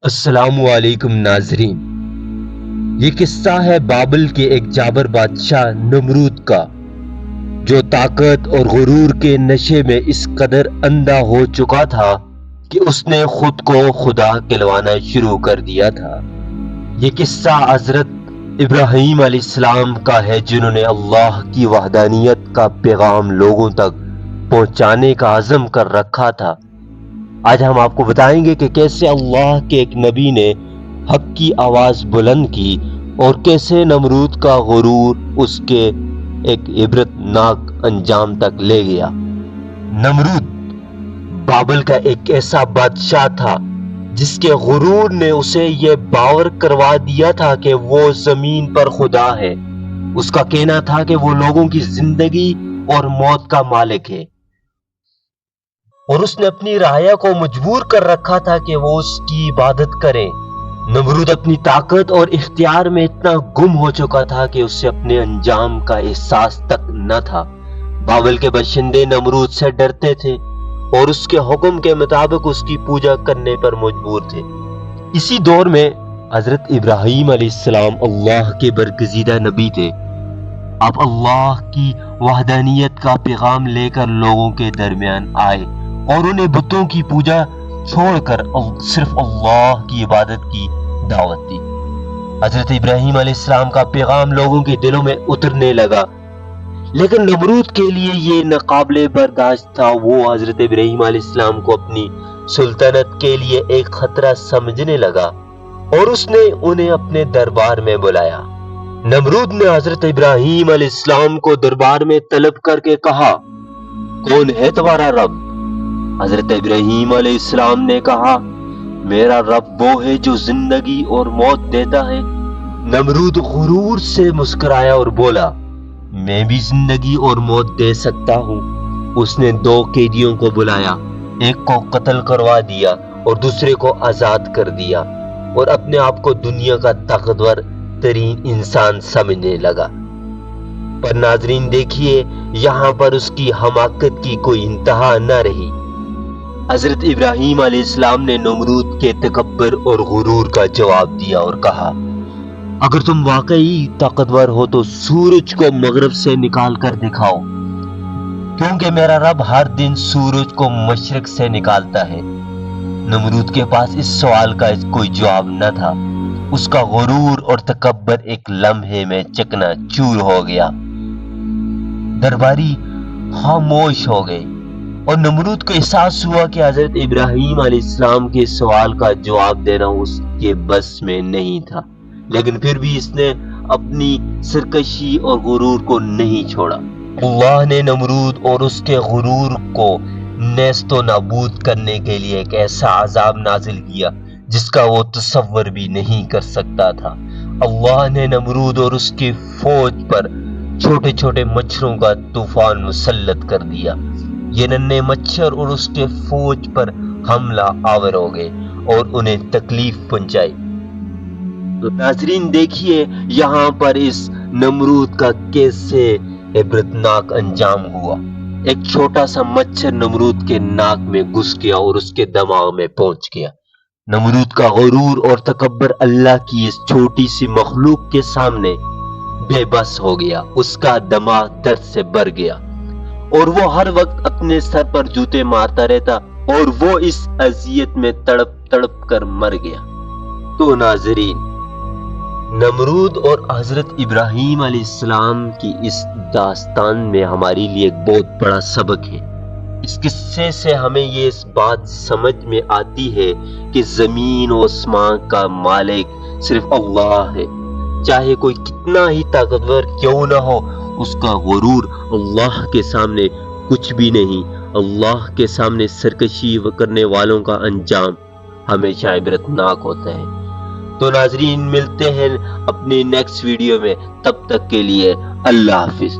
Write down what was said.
السلام علیکم ناظرین، یہ قصہ ہے بابل کے ایک جابر بادشاہ نمرود کا، جو طاقت اور غرور کے نشے میں اس قدر اندھا ہو چکا تھا کہ اس نے خود کو خدا کہلوانا شروع کر دیا تھا۔ یہ قصہ حضرت ابراہیم علیہ السلام کا ہے، جنہوں نے اللہ کی وحدانیت کا پیغام لوگوں تک پہنچانے کا عزم کر رکھا تھا۔ آج ہم آپ کو بتائیں گے کہ کیسے اللہ کے ایک نبی نے حق کی آواز بلند کی اور کیسے نمرود کا غرور اس کے ایک عبرتناک انجام تک لے گیا۔ نمرود بابل کا ایک ایسا بادشاہ تھا جس کے غرور نے اسے یہ باور کروا دیا تھا کہ وہ زمین پر خدا ہے۔ اس کا کہنا تھا کہ وہ لوگوں کی زندگی اور موت کا مالک ہے، اور اس نے اپنی رعایا کو مجبور کر رکھا تھا کہ وہ اس کی عبادت کریں۔ نمرود اپنی طاقت اور اختیار میں اتنا گم ہو چکا تھا کہ اسے اپنے انجام کا احساس تک نہ تھا۔ بابل کے باشندے نمرود سے ڈرتے تھے اور اس کے حکم کے مطابق اس کی پوجا کرنے پر مجبور تھے۔ اسی دور میں حضرت ابراہیم علیہ السلام اللہ کے برگزیدہ نبی تھے۔ آپ اللہ کی وحدانیت کا پیغام لے کر لوگوں کے درمیان آئے اور انہیں بتوں کی پوجا چھوڑ کر صرف اللہ کی عبادت کی دعوت دی۔ حضرت ابراہیم علیہ السلام کا پیغام لوگوں کے دلوں میں اترنے لگا، لیکن نمرود کے لیے یہ ناقابل برداشت تھا۔ وہ حضرت ابراہیم علیہ السلام کو اپنی سلطنت کے لیے ایک خطرہ سمجھنے لگا اور اس نے انہیں اپنے دربار میں بلایا۔ نمرود نے حضرت ابراہیم علیہ السلام کو دربار میں طلب کر کے کہا، کون ہے تمہارا رب؟ حضرت ابراہیم علیہ السلام نے کہا، میرا رب وہ ہے جو زندگی اور موت دیتا ہے۔ نمرود غرور سے مسکرایا اور بولا، میں بھی زندگی اور موت دے سکتا ہوں۔ اس نے دو قیدیوں کو بلایا، ایک کو قتل کروا دیا اور دوسرے کو آزاد کر دیا، اور اپنے آپ کو دنیا کا طاقتور ترین انسان سمجھنے لگا۔ پر ناظرین دیکھیے، یہاں پر اس کی حماقت کی کوئی انتہا نہ رہی۔ حضرت ابراہیم علیہ السلام نے نمرود کے تکبر اور غرور کا جواب دیا اور کہا، اگر تم واقعی طاقتور ہو تو سورج کو مغرب سے نکال کر دکھاؤ، کیونکہ میرا رب ہر دن سورج کو مشرق سے نکالتا ہے۔ نمرود کے پاس اس سوال کا کوئی جواب نہ تھا۔ اس کا غرور اور تکبر ایک لمحے میں چکنا چور ہو گیا۔ درباری خاموش ہو گئے اور نمرود کو احساس ہوا کہ حضرت ابراہیم علیہ السلام کے سوال کا جواب دینا اس کے بس میں نہیں تھا، لیکن پھر بھی اس نے اپنی سرکشی اور غرور کو نہیں چھوڑا۔ اللہ نے نمرود اور اس کے غرور کو نیست و نابود کرنے کے لیے ایک ایسا عذاب نازل کیا جس کا وہ تصور بھی نہیں کر سکتا تھا۔ اللہ نے نمرود اور اس کی فوج پر چھوٹے چھوٹے مچھروں کا طوفان مسلط کر دیا۔ یہ ننھے مچھر اور اس کے فوج پر حملہ آور ہو گئے اور انہیں تکلیف پہنچائی۔ تو ناظرین دیکھیے یہاں پر اس نمرود کا کیسے عبرتناک انجام ہوا۔ ایک چھوٹا سا مچھر نمرود کے ناک میں گھس گیا اور اس کے دماغ میں پہنچ گیا۔ نمرود کا غرور اور تکبر اللہ کی اس چھوٹی سی مخلوق کے سامنے بے بس ہو گیا۔ اس کا دماغ درد سے بھر گیا اور وہ ہر وقت اپنے سر پر جوتے مارتا رہتا اور وہ اس اذیت میں تڑپ تڑپ کر مر گیا۔ تو ناظرین، نمرود اور حضرت ابراہیم علیہ السلام کی اس داستان میں ہمارے لیے ایک بہت بڑا سبق ہے۔ اس قصے سے ہمیں یہ اس بات سمجھ میں آتی ہے کہ زمین و آسمان کا مالک صرف اللہ ہے۔ چاہے کوئی کتنا ہی طاقتور کیوں نہ ہو، اس کا غرور اللہ کے سامنے کچھ بھی نہیں۔ اللہ کے سامنے سرکشی کرنے والوں کا انجام ہمیشہ عبرتناک ہوتا ہے۔ تو ناظرین، ملتے ہیں اپنی نیکسٹ ویڈیو میں، تب تک کے لیے اللہ حافظ۔